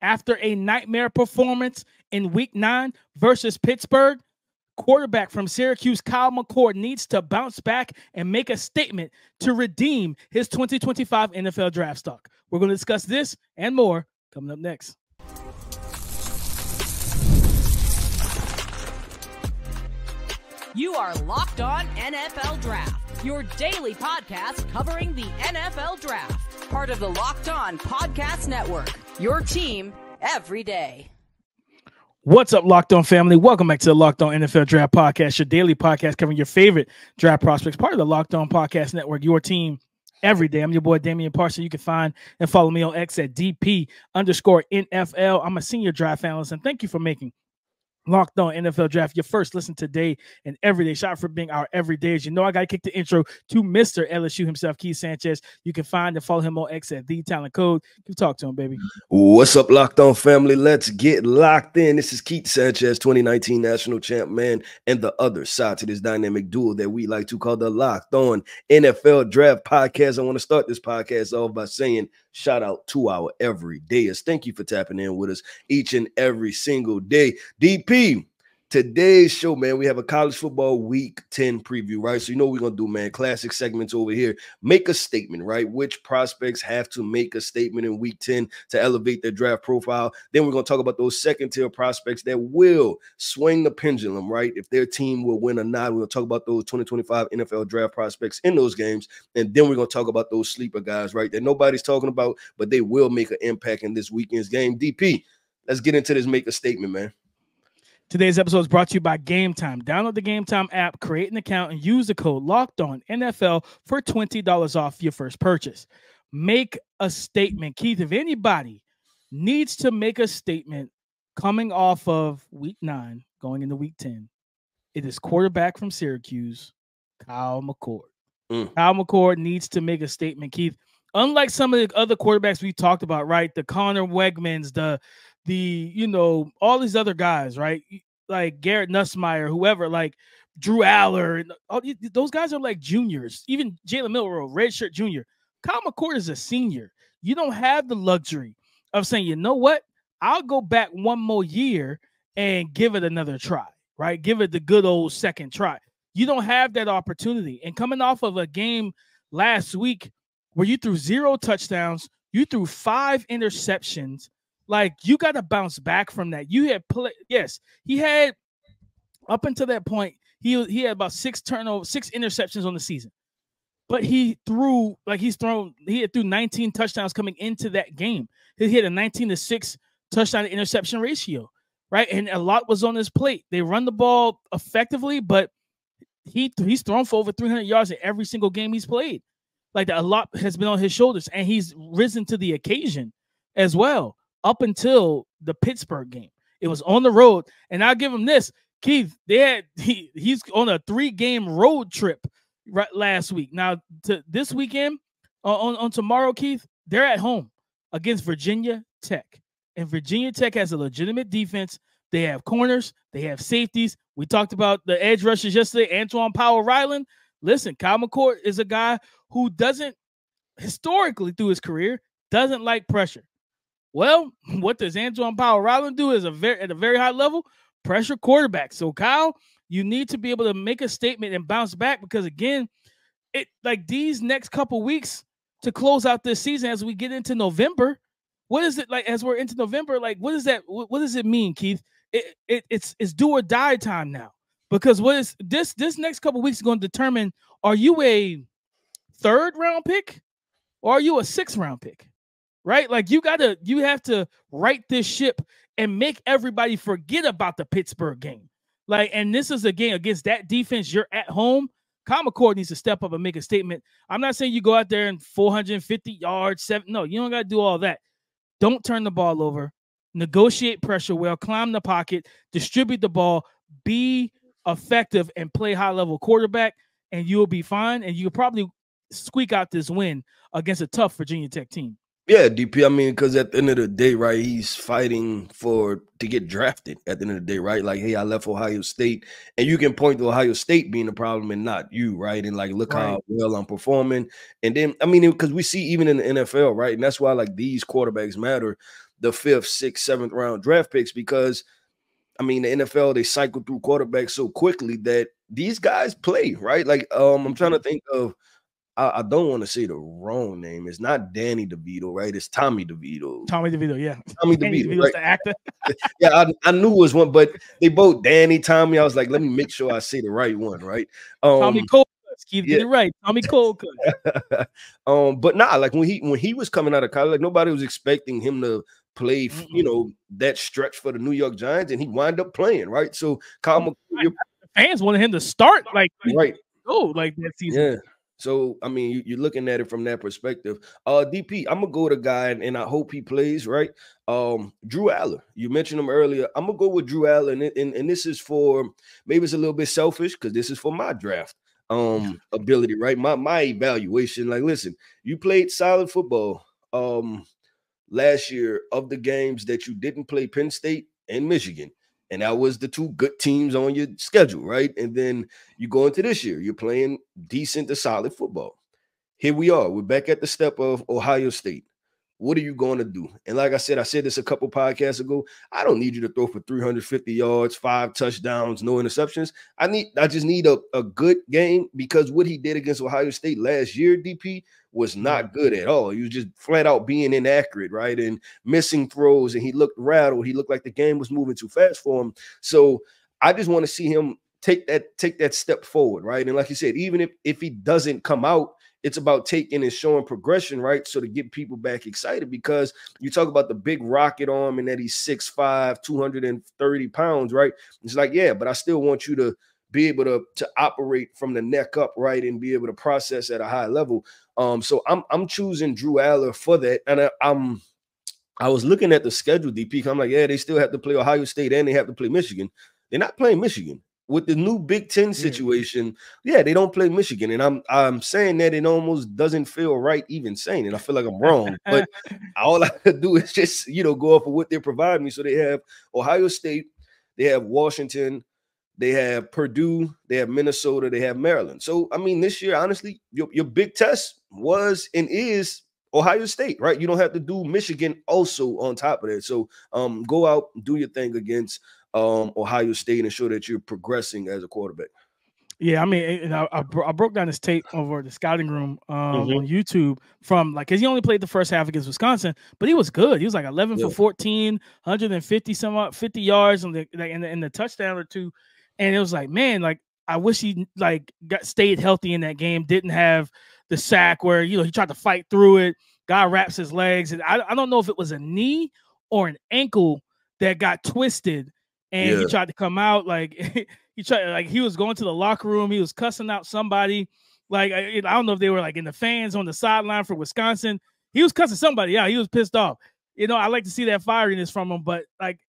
After a nightmare performance in Week 9 versus Pittsburgh, quarterback from Syracuse Kyle McCord needs to bounce back and make a statement to redeem his 2025 NFL draft stock. We're going to discuss this and more coming up next. You are Locked On NFL Draft, your daily podcast covering the NFL Draft. Part of the Locked On Podcast Network, your team every day. What's up, Locked On family? Welcome back to the Locked On NFL Draft Podcast, your daily podcast covering your favorite draft prospects, part of the Locked On Podcast Network, your team every day. I'm your boy, Damian Parson. You can find and follow me on X at DP_NFL. I'm a senior draft analyst, and thank you for making Locked On NFL Draft your first listen today and every day. Shout out for being our everyday. As you know, I got to kick the intro to Mr. LSU himself, Keith Sanchez. You can find and follow him on X at TheTalentCode. You talk to him, baby. What's up, Locked On family? Let's get locked in. This is Keith Sanchez, 2019 national champ man, and the other side to this dynamic duo that we like to call the Locked On NFL Draft Podcast. I want to start this podcast off by saying shout out to our everydayers. Thank you for tapping in with us each and every single day. DP, today's show, man, we have a college football week 10 preview, right? So you know what we're going to do, man. Classic segments over here. Make a statement, right? Which prospects have to make a statement in week 10 to elevate their draft profile. Then we're going to talk about those second-tier prospects that will swing the pendulum, right? If their team will win or not. We're going to talk about those 2025 NFL draft prospects in those games. And then we're going to talk about those sleeper guys, right, that nobody's talking about, but they will make an impact in this weekend's game. DP, let's get into this make a statement, man. Today's episode is brought to you by Game Time. Download the Game Time app, create an account, and use the code LOCKEDONNFL for $20 off your first purchase. Make a statement. Keith, if anybody needs to make a statement coming off of Week 9, going into Week 10, it is quarterback from Syracuse, Kyle McCord. Kyle McCord needs to make a statement, Keith. Unlike some of the other quarterbacks we talked about, right? The Connor Wegmans, all these other guys, right? Like Garrett Nussmeier, whoever, like Drew Aller, and those guys are like juniors. Even Jalen Milroe, redshirt junior. Kyle McCord is a senior. You don't have the luxury of saying, you know what? I'll go back one more year and give it another try, right? Give it the good old second try. You don't have that opportunity. And coming off of a game last week where you threw 0 touchdowns, you threw 5 interceptions, like, you got to bounce back from that. You had yes, he had up until that point, he had about 6 interceptions on the season. But he had threw 19 touchdowns coming into that game. He had a 19-6 touchdown to interception ratio, right? And a lot was on his plate. They run the ball effectively, but he's thrown for over 300 yards in every single game he's played. Like, a lot has been on his shoulders, and he's risen to the occasion as well. Up until the Pittsburgh game, it was on the road, and I'll give him this, Keith. He's on a 3-game road trip last week. Now to this weekend, on tomorrow, Keith, they're at home against Virginia Tech, and Virginia Tech has a legitimate defense. They have corners, they have safeties. We talked about the edge rushers yesterday. Antoine Powell-Ryland. Listen, Kyle McCord is a guy who doesn't historically through his career doesn't like pressure. Well, what does Antoine Powell-Ryland do at a very high level? Pressure quarterback. So, Kyle, you need to be able to make a statement and bounce back because, again, these next couple weeks to close out this season as we get into November, what is it like as we're into November? Like, what does it mean, Keith? It's do or die time now because what is this next couple weeks is going to determine, are you a 3rd round pick or are you a 6th round pick? Right? Like, you have to right this ship and make everybody forget about the Pittsburgh game. Like, and this is a game against that defense. You're at home. Kyle McCord needs to step up and make a statement. I'm not saying you go out there and 450 yards, no, you don't got to do all that. Don't turn the ball over. Negotiate pressure well, climb the pocket, distribute the ball, be effective, and play high-level quarterback, and you'll be fine. And you'll probably squeak out this win against a tough Virginia Tech team. Yeah, DP, I mean, because at the end of the day, right, he's fighting to get drafted at the end of the day, right? Like, hey, I left Ohio State, and you can point to Ohio State being the problem and not you, right? And, like, look how well I'm performing. And then, I mean, because we see even in the NFL, right, and that's why, like, these quarterbacks matter. the 5th, 6th, 7th round draft picks because, I mean, the NFL, they cycle through quarterbacks so quickly that these guys play, right? Like, I'm trying to think of, I don't want to say the wrong name. It's not Danny DeVito, right? It's Tommy DeVito. Tommy DeVito, yeah. Tommy Danny DeVito, DeVito's right? the actor. Yeah, I knew it was one, but they both Danny, Tommy. I was like, let me make sure I say the right one, right? Tommy Cole. Keith, get it right. Tommy Cole. But nah, like when he was coming out of college, like nobody was expecting him to play, you know, that stretch for the New York Giants, and he wound up playing, right? So Kyle McCord, fans wanted him to start like right. Like that season. Yeah. So I mean, you're looking at it from that perspective. DP, I'm gonna go with a guy, and I hope he plays, right? Drew Allen. You mentioned him earlier. I'm gonna go with Drew Allen, and this is for, maybe it's a little bit selfish because this is for my draft ability, right? My evaluation. Like, listen, you played solid football last year. Of the games that you didn't play, Penn State and Michigan, and that was the 2 good teams on your schedule, right? And then you go into this year, you're playing decent to solid football. Here we are. We're back at the step of Ohio State. What are you going to do? And like I said this a couple podcasts ago. I don't need you to throw for 350 yards, 5 touchdowns, no interceptions. I just need a good game, because what he did against Ohio State last year, DP, was not good at all. He was just flat out being inaccurate, right? And missing throws, and he looked rattled. He looked like the game was moving too fast for him. So I just want to see him take that step forward, right? And like you said, even if he doesn't come out, it's about taking and showing progression, right? So to get people back excited, because you talk about the big rocket arm and that he's 6'5", 230 pounds, right? It's like, yeah, but I still want you to be able to operate from the neck up, right? And be able to process at a high level. So I'm choosing Drew Allen for that. And I was looking at the schedule, DP. I'm like, yeah, they still have to play Ohio State and they have to play Michigan. They're not playing Michigan. With the new Big Ten situation, yeah, they don't play Michigan. And I'm saying that it almost doesn't feel right even saying it. I feel like I'm wrong. But all I could do is just, go off of what they're providing me. So they have Ohio State, they have Washington, they have Purdue, they have Minnesota, they have Maryland. So, I mean, this year, honestly, your big test was and is Ohio State, right? You don't have to do Michigan also on top of that. So go out, do your thing against Ohio State and show that you're progressing as a quarterback. Yeah, I mean, and I broke down this tape over the scouting room on YouTube from because he only played the first half against Wisconsin, but he was good. He was like 11 for 14, 150 50 yards on in the touchdown or 2, and it was like, man, like I wish he stayed healthy in that game. Didn't have the sack where he tried to fight through it. Guy wraps his legs, and I don't know if it was a knee or an ankle that got twisted. And he tried to come out he was going to the locker room. He was cussing out somebody. I don't know if they were in the fans on the sideline for Wisconsin. He was cussing somebody out. He was pissed off. I like to see that fieriness from him. But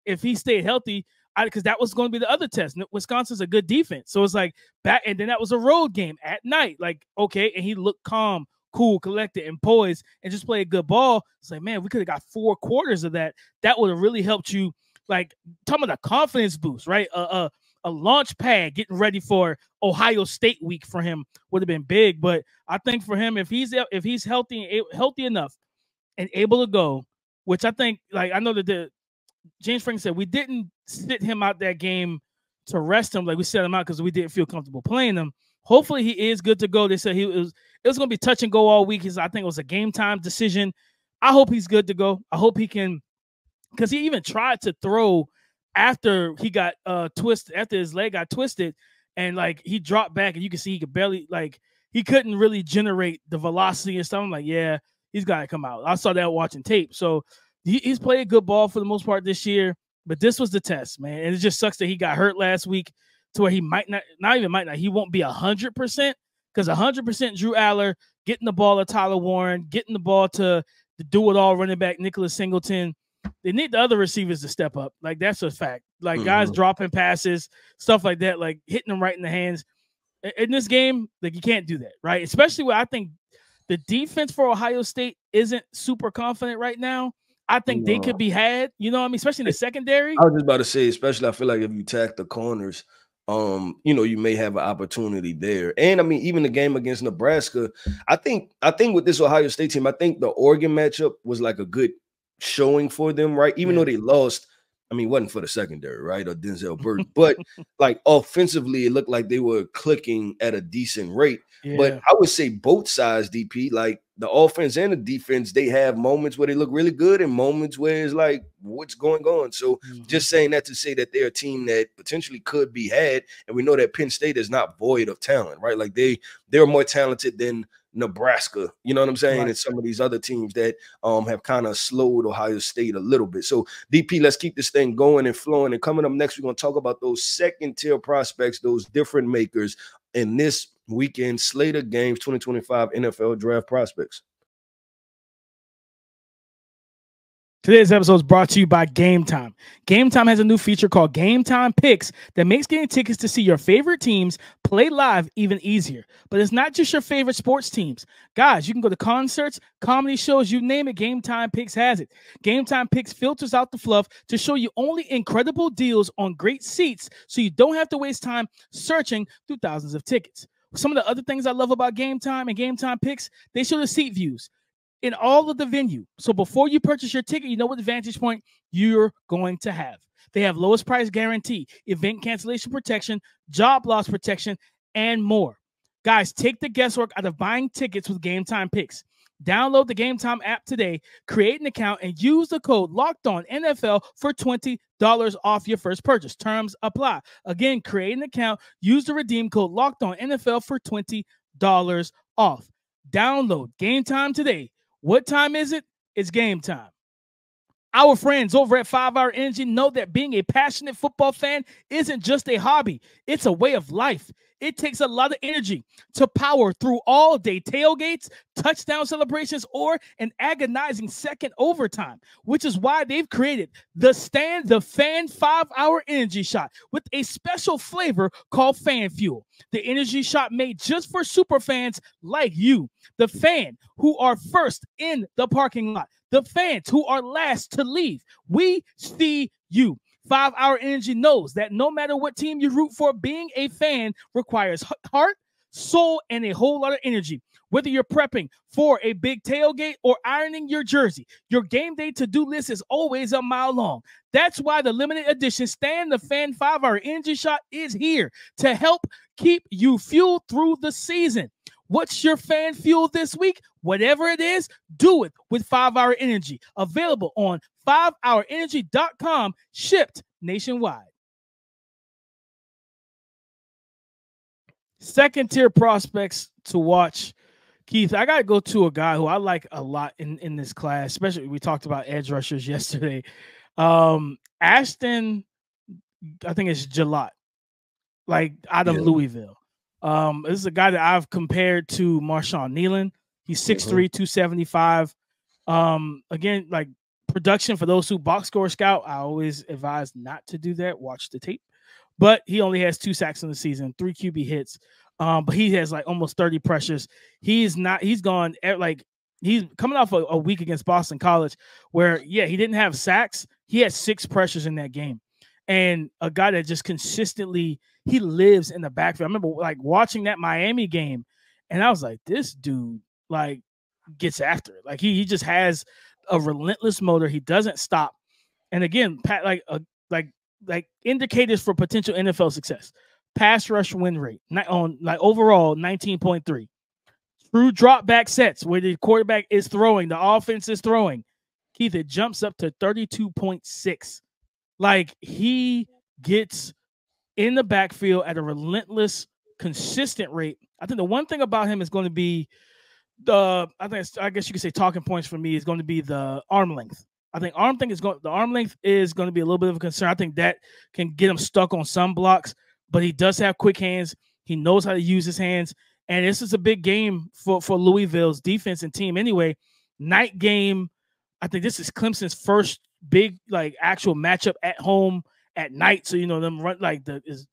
if he stayed healthy, because that was going to be the other test. Wisconsin's a good defense, so it's back. And then that was a road game at night. Okay, and he looked calm, cool, collected, and poised, and just played good ball. It's man, we could have got 4 quarters of that. That would have really helped you. Talking about a confidence boost, right? A launch pad getting ready for Ohio State week for him would have been big. But I think for him, if he's healthy enough and able to go, which I think, I know that James Franklin said we didn't sit him out that game to rest him, we set him out because we didn't feel comfortable playing him. Hopefully he is good to go. They said it was going to be touch and go all week. I think it was a game time decision. I hope he's good to go. I hope he can. Because he even tried to throw after he got twisted, after his leg got twisted, and he dropped back, and you can see he could barely he couldn't really generate the velocity and stuff. I'm yeah, he's got to come out. I saw that watching tape. So he's played good ball for the most part this year, but this was the test, man. And it just sucks that he got hurt last week to where he might not, he won't be 100%, because 100% Drew Allen getting the ball to Tyler Warren, getting the ball to the do-it-all running back Nicholas Singleton. They need the other receivers to step up. That's a fact. Guys dropping passes, stuff like that, hitting them right in the hands. In this game, you can't do that, right? Especially where I think the defense for Ohio State isn't super confident right now. I think they could be had, especially in the secondary. I was just about to say, especially I feel like if you tack the corners, you may have an opportunity there. And I mean, even the game against Nebraska, I think with this Ohio State team, I think the Oregon matchup was a good showing for them, right? Even though they lost, I mean, it wasn't for the secondary, right? Or Denzel Burton, but like offensively, it looked like they were clicking at a decent rate. Yeah. But I would say both sides, DP, like the offense and the defense, they have moments where they look really good and moments where it's like, what's going on? So just saying that to say that they're a team that potentially could be had. And we know that Penn State is not void of talent, right? Like they're more talented than Nebraska, you know what I'm saying? Right. And some of these other teams that have kind of slowed Ohio State a little bit. So DP, let's keep this thing going and flowing. And coming up next, we're going to talk about those second tier prospects, those different makers in this weekend slate of games, 2025 NFL draft prospects. Today's episode is brought to you by Game Time. Game Time has a new feature called Game Time Picks that makes getting tickets to see your favorite teams play live even easier. But it's not just your favorite sports teams. Guys, you can go to concerts, comedy shows, you name it, Game Time Picks has it. Game Time Picks filters out the fluff to show you only incredible deals on great seats so you don't have to waste time searching through thousands of tickets. Some of the other things I love about Game Time and Game Time Picks, they show the seat views in all of the venue. So before you purchase your ticket, you know what vantage point you're going to have. They have lowest price guarantee, event cancellation protection, job loss protection, and more. Guys, take the guesswork out of buying tickets with Game Time Picks. Download the Game Time app today, create an account, and use the code LOCKEDONNFL for $20 off your first purchase. Terms apply. Again, create an account, use the redeem code LOCKEDONNFL for $20 off. Download Game Time today. What time is it? It's game time. Our friends over at 5 Hour Energy know that being a passionate football fan isn't just a hobby. It's a way of life. It takes a lot of energy to power through all-day tailgates, touchdown celebrations, or an agonizing second overtime, which is why they've created the Fan 5 Hour Energy Shot with a special flavor called Fan Fuel. The energy shot made just for super fans like you, the fan who are first in the parking lot, the fans who are last to leave. We see you. 5 Hour Energy knows that no matter what team you root for, being a fan requires heart, soul, and a whole lot of energy. Whether you're prepping for a big tailgate or ironing your jersey, your game day to-do list is always a mile long. That's why the limited edition Stan the Fan 5 Hour Energy Shot is here to help keep you fueled through the season. What's your fan fuel this week? Whatever it is, do it with 5 Hour Energy. Available on 5hourenergy.com, shipped nationwide. Second tier prospects to watch. Keith, I got to go to a guy who I like a lot in this class, especially we talked about edge rushers yesterday. Ashton, I think it's Jalot, like out of Louisville. This is a guy that I've compared to Marshawn Nealon. He's 6'3", 275. Again, like production for those who box score scout, I always advise not to do that. Watch the tape. But he only has 2 sacks in the season, 3 QB hits. But he has like almost 30 pressures. He's coming off a week against Boston College where, he didn't have sacks. He had 6 pressures in that game. And a guy that just consistently, he lives in the backfield. I remember like watching that Miami game, and I was like, this dude like gets after it. Like he just has a relentless motor. He doesn't stop. And again, like indicators for potential NFL success. Pass rush win rate on like overall 19.3. True drop back sets where the quarterback is throwing, the offense is throwing. Keith, it jumps up to 32.6. Like he gets in the backfield at a relentless, consistent rate. I think the one thing about him is going to be I guess you could say talking points for me is going to be the arm length. I think the arm length is going to be a little bit of a concern. I think that can get him stuck on some blocks, but he does have quick hands. He knows how to use his hands. And this is a big game for Louisville's defense and team anyway. Night game. I think this is Clemson's first big like actual matchup at home at night. So, them run like is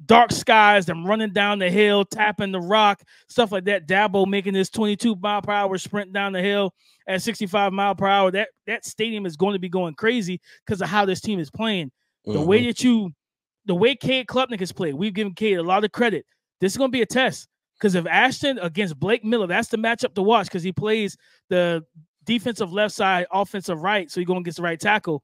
dark skies, them running down the hill, tapping the rock, stuff like that. Dabo making this 22-mile-per-hour sprint down the hill at 65 miles per hour. That stadium is going to be going crazy because of how this team is playing. The way Cade Klubnik has played, we've given Cade a lot of credit. This is going to be a test because if Ashton against Blake Miller, that's the matchup to watch because he plays the defensive left side, offensive right, so you're going against the right tackle.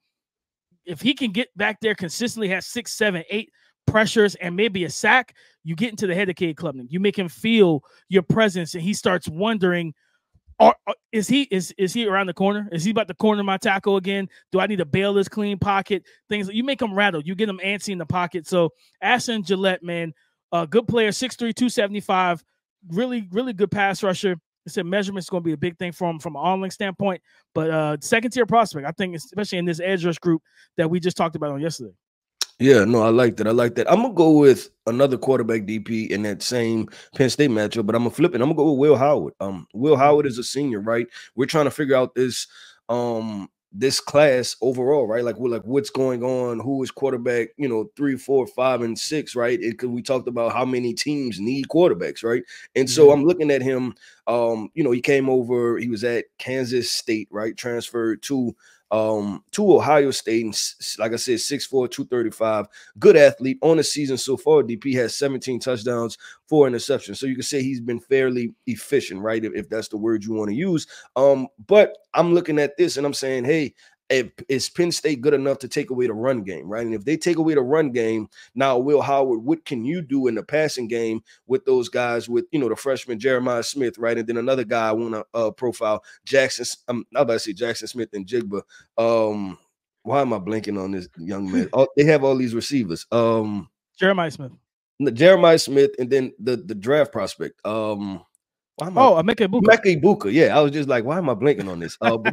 If he can get back there consistently, have 6, 7, 8 pressures and maybe a sack, you get into the head of Cade Klubnik. You make him feel your presence, and he starts wondering, is he around the corner? Is he about to corner my tackle again? Do I need to bail this clean pocket? Things you make him rattle. You get him antsy in the pocket. So Ashton Gillette, man, a good player, 6'3", 275, really, really good pass rusher. I said measurement is going to be a big thing for him from an on-link standpoint, but second-tier prospect, I think, especially in this edge rush group that we just talked about on yesterday. Yeah, no, I like that. I like that. I'm going to go with another quarterback DP in that same Penn State matchup, but I'm going to flip it. I'm going to go with Will Howard. Will Howard is a senior, right? We're trying to figure out this this class overall, right? Like what's going on, who is quarterback, 3, 4, 5, and 6, right? Because we talked about how many teams need quarterbacks, right? And so I'm looking at him, he came over, he was at Kansas State, right? Transferred to Ohio State, and like I said, 6'4", 235, good athlete. On the season so far, DP has 17 touchdowns, 4 interceptions. So you can say he's been fairly efficient, right? If that's the word you want to use. But I'm looking at this and I'm saying, hey, is Penn State good enough to take away the run game, right? And if they take away the run game, now Will Howard, what can you do in the passing game with those guys, with the freshman Jeremiah Smith, right? And then another guy I want to profile, Jackson. I'm about to say Jackson Smith and Jigba. Why am I blanking on this young man? They have all these receivers. Jeremiah Smith, and then the draft prospect. Emeka Ibuka. Yeah, I was just like, why am I blanking on this? But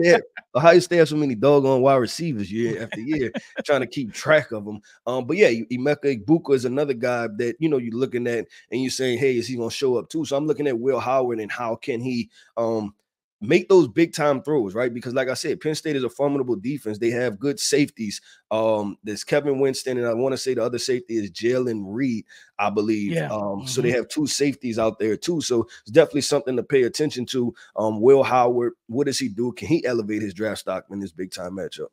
Ohio State has so many doggone wide receivers year after year, trying to keep track of them. But yeah, Emeka Ibuka is another guy that you're looking at and you're saying, hey, is he gonna show up too? So I'm looking at Will Howard and how can he make those big time throws, right? Because like I said, Penn State is a formidable defense. They have good safeties. There's Kevin Winston, and I want to say the other safety is Jalen Reed, I believe. Yeah. So they have 2 safeties out there too. So it's definitely something to pay attention to. Will Howard, what does he do? Can he elevate his draft stock in this big time matchup?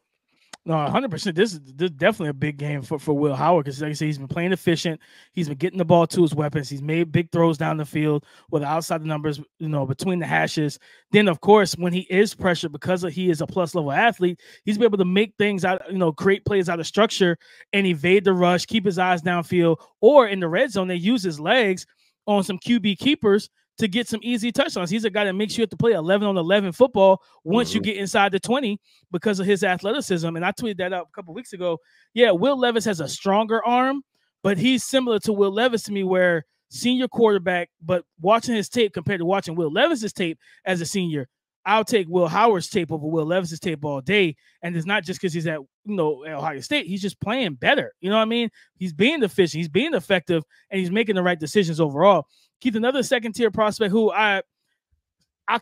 No, 100%. This is definitely a big game for Will Howard because, like I said, he's been playing efficient. He's been getting the ball to his weapons. He's made big throws down the field with outside the numbers, between the hashes. Then, of course, when he is pressured, because he is a plus-level athlete, he's been able to make things out, create plays out of structure and evade the rush, keep his eyes downfield, or in the red zone, they use his legs on some QB keepers to get some easy touchdowns. He's a guy that makes you have to play 11 on 11 football once you get inside the 20 because of his athleticism. And I tweeted that out a couple of weeks ago. Yeah, Will Levis has a stronger arm, but he's similar to Will Levis to me, where senior quarterback, but watching his tape compared to watching Will Levis's tape as a senior, I'll take Will Howard's tape over Will Levis's tape all day. And it's not just because he's at Ohio State. He's just playing better. You know what I mean? He's being efficient. He's being effective, and he's making the right decisions overall. Keith, another second-tier prospect who I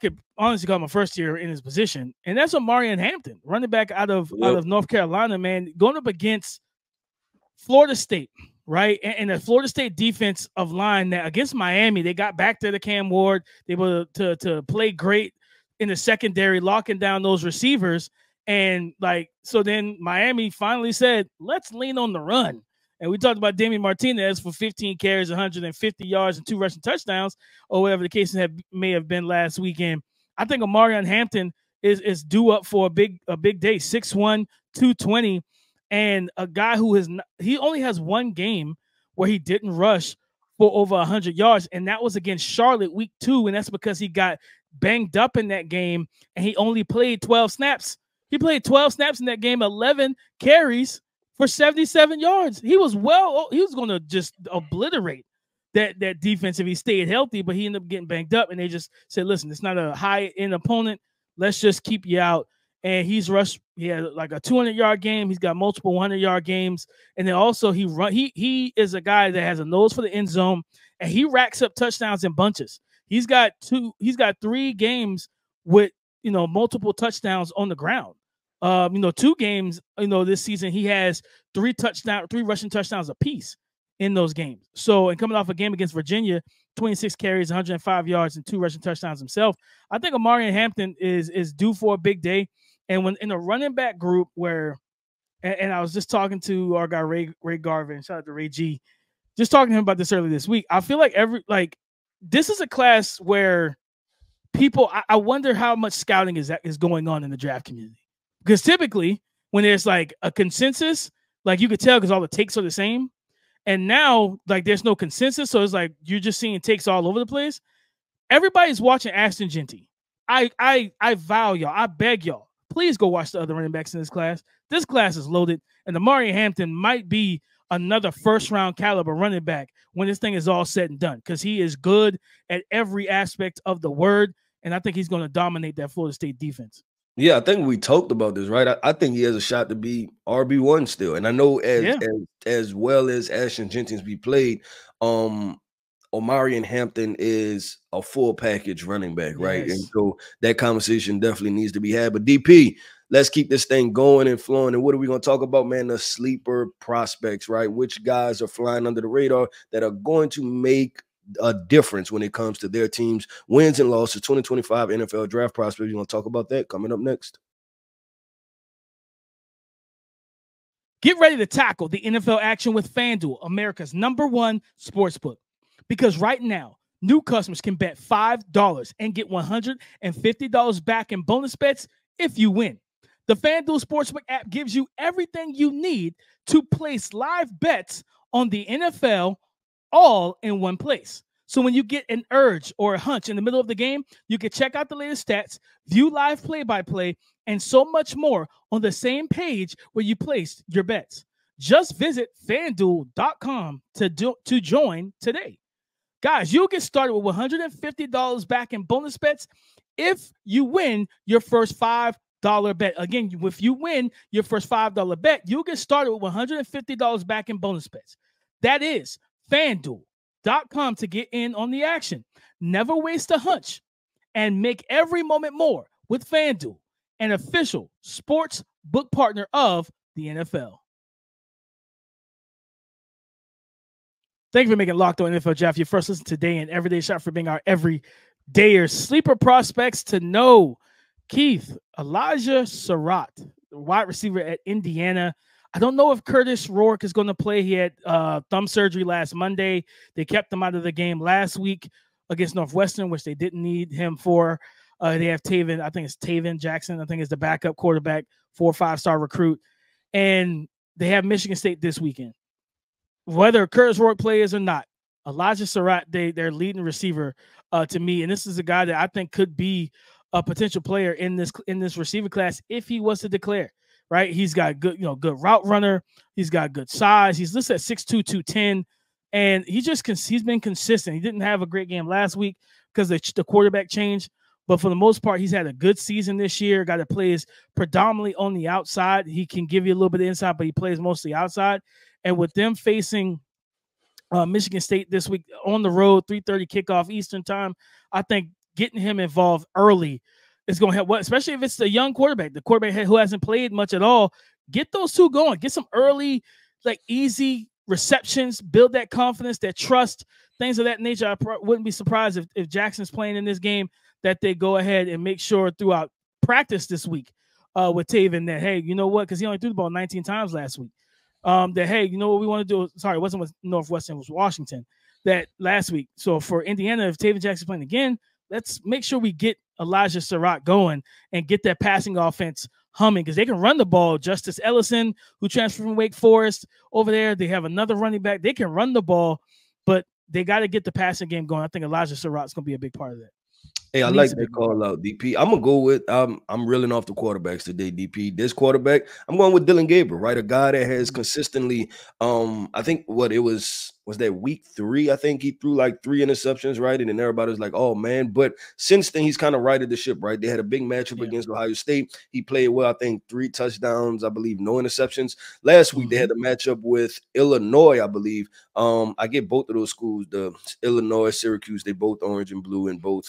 could honestly call him a first-tier in his position, and that's Omarion Hampton, running back out of North Carolina, man, going up against Florida State, right? And the Florida State defense of line that against Miami, they got back to the Cam Ward. They were to play great in the secondary, locking down those receivers. And so then Miami finally said, let's lean on the run. And we talked about Damian Martinez for 15 carries, 150 yards, and 2 rushing touchdowns, or whatever the case may have been last weekend. I think Omarion Hampton is due up for a big day, 6'1", 220, and a guy who he only has 1 game where he didn't rush for over 100 yards, and that was against Charlotte week 2, and that's because he got banged up in that game, and he only played 12 snaps. He played 12 snaps in that game, 11 carries for 77 yards. He was going to just obliterate that defense if he stayed healthy, but he ended up getting banged up, and they just said, listen, it's not a high-end opponent. Let's just keep you out. And he had like a 200-yard game. He's got multiple 100-yard games. And then also he is a guy that has a nose for the end zone, and he racks up touchdowns in bunches. He's got 3 games with, multiple touchdowns on the ground. 2 games, this season, he has 3 rushing touchdowns apiece in those games. So, and coming off a game against Virginia, 26 carries, 105 yards, and 2 rushing touchdowns himself. I think Omarion Hampton is due for a big day. And when in a running back group and I was just talking to our guy, Ray Garvin, shout out to Ray G, just talking to him about this earlier this week. I feel like this is a class where people, I wonder how much scouting is going on in the draft community. Because typically when there's like a consensus, like you could tell because all the takes are the same. And now like there's no consensus. So it's like you're just seeing takes all over the place. Everybody's watching Ashton Keith. I vow y'all, I beg y'all, please go watch the other running backs in this class. This class is loaded. And Omarion Hampton might be another first-round caliber running back when this thing is all said and done, because he is good at every aspect of the word, and I think he's going to dominate that Florida State defense. Yeah, I think we talked about this, right? I think he has a shot to be RB1 still. And I know as well as Ashton Jenkins be played, Omarion Hampton is a full package running back, right? Yes. And so that conversation definitely needs to be had. But DP, let's keep this thing going and flowing. And what are we going to talk about, man? The sleeper prospects, right? Which guys are flying under the radar that are going to make a difference when it comes to their teams' wins and losses, 2025 NFL draft prospects. We're going to talk about that coming up next. Get ready to tackle the NFL action with FanDuel, America's #1 sportsbook. Because right now, new customers can bet $5 and get $150 back in bonus bets if you win. The FanDuel Sportsbook app gives you everything you need to place live bets on the NFL all in one place. So when you get an urge or a hunch in the middle of the game, you can check out the latest stats, view live play-by-play, and so much more on the same page where you placed your bets. Just visit FanDuel.com to join today. Guys, you'll get started with $150 back in bonus bets if you win your first $5 bet. Again, if you win your first $5 bet, you'll get started with $150 back in bonus bets. That is FanDuel.com to get in on the action. Never waste a hunch and make every moment more with FanDuel, an official sports book partner of the NFL. Thank you for making Locked On NFL Draft your first listen today and everyday shot for being our everydayer. Sleeper prospects to know. Keith, Elijah Sarat, the wide receiver at Indiana. I don't know if Curtis Rourke is going to play. He had thumb surgery last Monday. They kept him out of the game last week against Northwestern, which they didn't need him for. They have Taven, I think it's Taven Jackson, I think is the backup quarterback, 4- or 5-star recruit. And they have Michigan State this weekend. Whether Curtis Rourke plays or not, Elijah Sarat, their leading receiver to me. And this is a guy that I think could be a potential player in this receiver class if he was to declare. Right, he's got good route runner. He's got good size. He's listed at 6'2", 210, and he's been consistent. He didn't have a great game last week because the quarterback changed, but for the most part, he's had a good season this year. Guy that plays predominantly on the outside. He can give you a little bit of inside, but he plays mostly outside. And with them facing Michigan State this week on the road, 3:30 kickoff Eastern time, I think getting him involved early is going to help, especially if it's the young quarterback, the quarterback who hasn't played much at all. Get those two going. Get some early, easy receptions, build that confidence, that trust, things of that nature. I wouldn't be surprised if Jackson's playing in this game that they go ahead and make sure throughout practice this week with Taven that, hey, you know what, because he only threw the ball 19 times last week, that, hey, you know what we want to do? Sorry, it wasn't with Northwestern, it was Washington that last week. So for Indiana, if Taven Jackson's playing again, let's make sure we get Elijah Sarat going and get that passing offense humming, because they can run the ball. Justice Ellison, who transferred from Wake Forest over there, they have another running back. They can run the ball, but they got to get the passing game going. I think Elijah Sarat's going to be a big part of that. Hey, I like that call out, DP. I'm gonna go with I'm reeling off the quarterbacks today, DP. This quarterback, I'm going with Dylan Gabriel, right? A guy that has consistently, I think was that week 3? I think he threw like 3 interceptions, right? And then everybody was like, oh man. But since then, he's kind of righted the ship, right? They had a big matchup against Ohio State. He played well, I think 3 touchdowns, I believe, no interceptions. Last week, they had a matchup with Illinois, I believe. I get both of those schools, the Illinois, Syracuse, they both orange and blue and both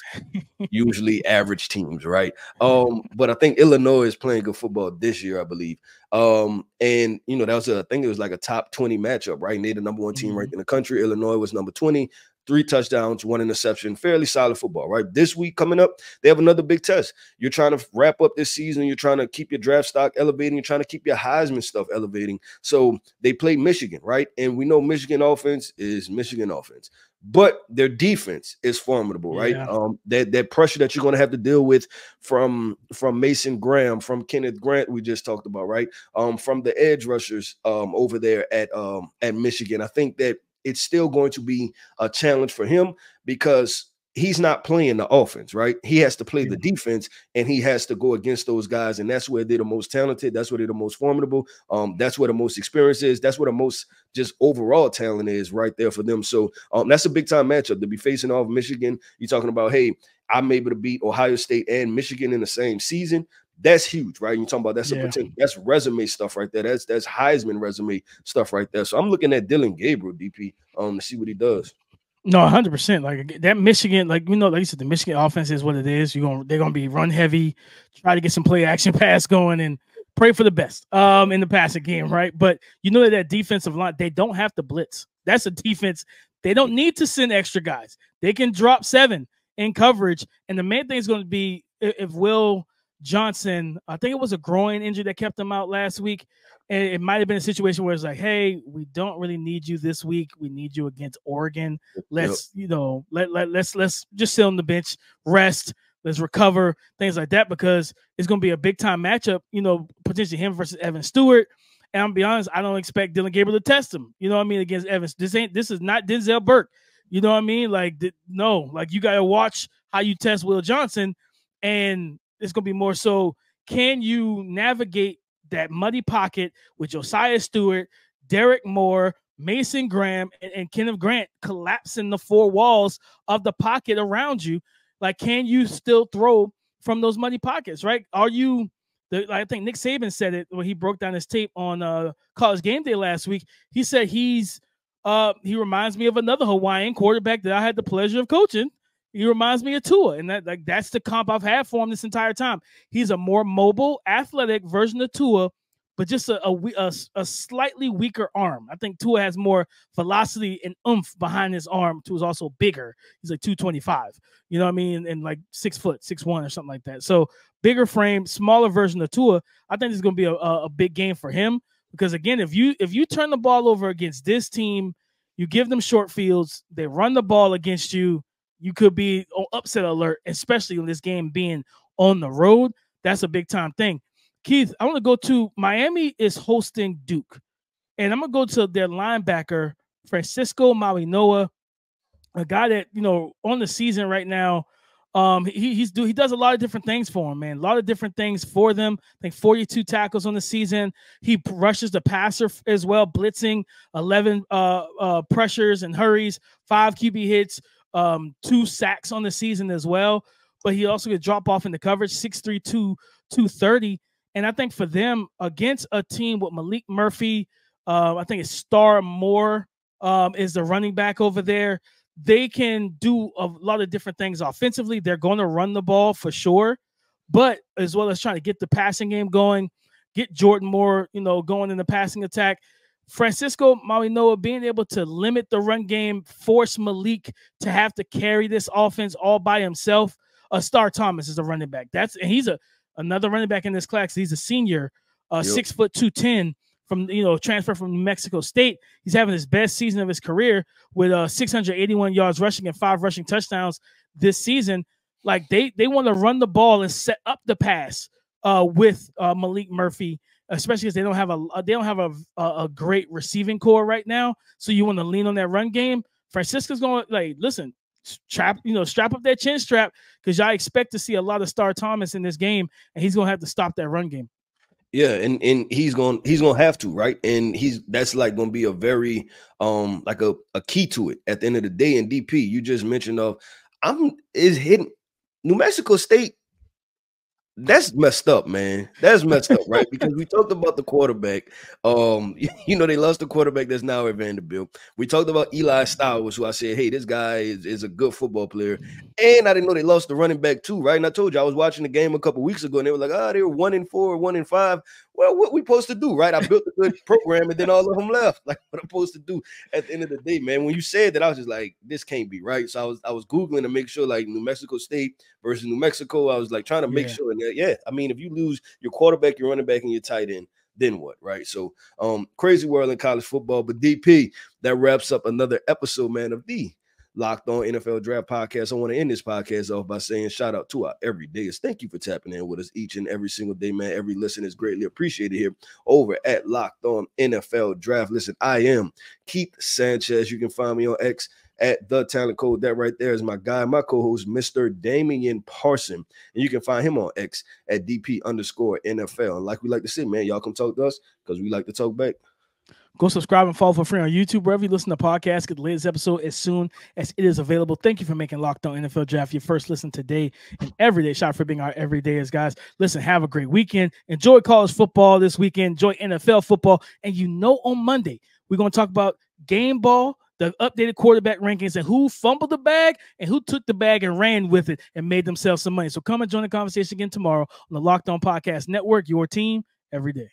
usually average teams, right? But I think Illinois is playing good football this year, I believe. And that was I think it was like a top 20 matchup, right? And they're the #1 team ranked in the country. Illinois was number 20. 3 touchdowns, 1 interception, fairly solid football, right? This week coming up, they have another big test. You're trying to wrap up this season. You're trying to keep your draft stock elevating. You're trying to keep your Heisman stuff elevating. So they play Michigan, right? And we know Michigan offense is Michigan offense, but their defense is formidable, right? Yeah. That pressure that you're going to have to deal with from Mason Graham, from Kenneth Grant, we just talked about, right? From the edge rushers over there at Michigan. I think that it's still going to be a challenge for him because he's not playing the offense, right? He has to play the defense, and he has to go against those guys, and that's where they're the most talented. That's where they're the most formidable. That's where the most experience is. That's where the most just overall talent is right there for them. So that's a big-time matchup to be facing off Michigan. You're talking about, hey, I'm able to beat Ohio State and Michigan in the same season. That's huge, right? You're talking about that's a potential, that's resume stuff right there. That's Heisman resume stuff right there. So I'm looking at Dylan Gabriel, DP, to see what he does. No, 100%. Like that Michigan, like like you said, the Michigan offense is what it is. They're gonna be run heavy, try to get some play action pass going, and pray for the best in the passing game, right? But that defensive line, they don't have to blitz. That's a defense. They don't need to send extra guys. They can drop 7 in coverage, and the main thing is going to be if Will Johnson, I think it was a groin injury that kept him out last week. And it might have been a situation where it's like, hey, we don't really need you this week. We need you against Oregon. Let's, let's just sit on the bench, rest, let's recover, things like that, because it's going to be a big time matchup, potentially him versus Evan Stewart. And I'll be honest, I don't expect Dylan Gabriel to test him, against Evans. This is not Denzel Burke. You know what I mean? You got to watch how you test Will Johnson, and it's going to be more so, can you navigate that muddy pocket with Josiah Stewart, Derek Moore, Mason Graham, and Kenneth Grant collapsing the 4 walls of the pocket around you? Like, can you still throw from those muddy pockets, right? I think Nick Saban said it when he broke down his tape on College Game Day last week. He said he reminds me of another Hawaiian quarterback that I had the pleasure of coaching. He reminds me of Tua, and that's the comp I've had for him this entire time. He's a more mobile, athletic version of Tua, but just a slightly weaker arm. I think Tua has more velocity and oomph behind his arm. Tua's also bigger. He's like 225, you know what I mean? And like 6 foot, 6'1" or something like that. So bigger frame, smaller version of Tua. I think it's going to be a big game for him because, again, if you turn the ball over against this team, you give them short fields, they run the ball against you, you could be on upset alert, especially in this game being on the road. That's a big time thing. Keith, I want to go to Miami is hosting Duke, and I'm going to go to their linebacker, Francisco Mauigoa, a guy that, on the season right now, he does a lot of different things for him, man. A lot of different things for them. I think 42 tackles on the season. He rushes the passer as well, blitzing 11 pressures and hurries, 5 QB hits, 2 sacks on the season as well. But he also gets drop off in the coverage, 6'3", 230. And I think for them, against a team with Malik Murphy, I think it's Star Moore is the running back over there. They can do a lot of different things offensively. They're going to run the ball for sure, but as well as trying to get the passing game going, get Jordan Moore, going in the passing attack. Francisco Mauigoa being able to limit the run game, force Malik to have to carry this offense all by himself. Star Thomas is a running back. He's another running back in this class. He's a senior, 6 foot 210 from transfer from New Mexico State. He's having his best season of his career with 681 yards rushing and 5 rushing touchdowns this season. Like they want to run the ball and set up the pass with Malik Murphy, especially because they don't have a great receiving core right now. So you want to lean on that run game. Francisco's going listen, strap up that chin strap because I expect to see a lot of Star Thomas in this game, and he's going to have to stop that run game. Yeah, and he's gonna have to, right? And that's like gonna be a very like a key to it at the end of the day. And DP, you just mentioned is hitting New Mexico State. That's messed up, man. That's messed up, right? Because we talked about the quarterback. They lost the quarterback that's now at Vanderbilt. We talked about Eli Stowers, who I said, hey, this guy is a good football player. And I didn't know they lost the running back too, right? And I told you I was watching the game a couple weeks ago, and they were like, they were 1-4, 1-5. Well, what we supposed to do, right? I built a good program, and then all of them left. Like, what I'm supposed to do at the end of the day, man? When you said that, I was just like, this can't be right. So I was Googling to make sure, like, New Mexico State versus New Mexico. I was like trying to make sure that, I mean, if you lose your quarterback, your running back, and your tight end, then what, right? So crazy world in college football. But DP, that wraps up another episode, man, of the Locked On NFL Draft Podcast. I want to end this podcast off by saying shout out to our everydayers. Thank you for tapping in with us each and every single day, man. Every listen is greatly appreciated here over at Locked On NFL Draft. Listen, I am Keith Sanchez. You can find me on X at The Talent Code. That right there is my guy, my co-host, Mr. Damian Parson. And you can find him on X at DP_NFL. And like we like to say, man, y'all come talk to us because we like to talk back. Go subscribe and follow for free on YouTube. Wherever you listen to podcasts, get the latest episode as soon as it is available. Thank you for making Locked On NFL Draft your first listen today and every day. Shout out for being our everydayers, guys. Listen, have a great weekend. Enjoy college football this weekend. Enjoy NFL football. And on Monday, we're going to talk about game ball, the updated quarterback rankings, and who fumbled the bag and who took the bag and ran with it and made themselves some money. So come and join the conversation again tomorrow on the Locked On Podcast Network, your team every day.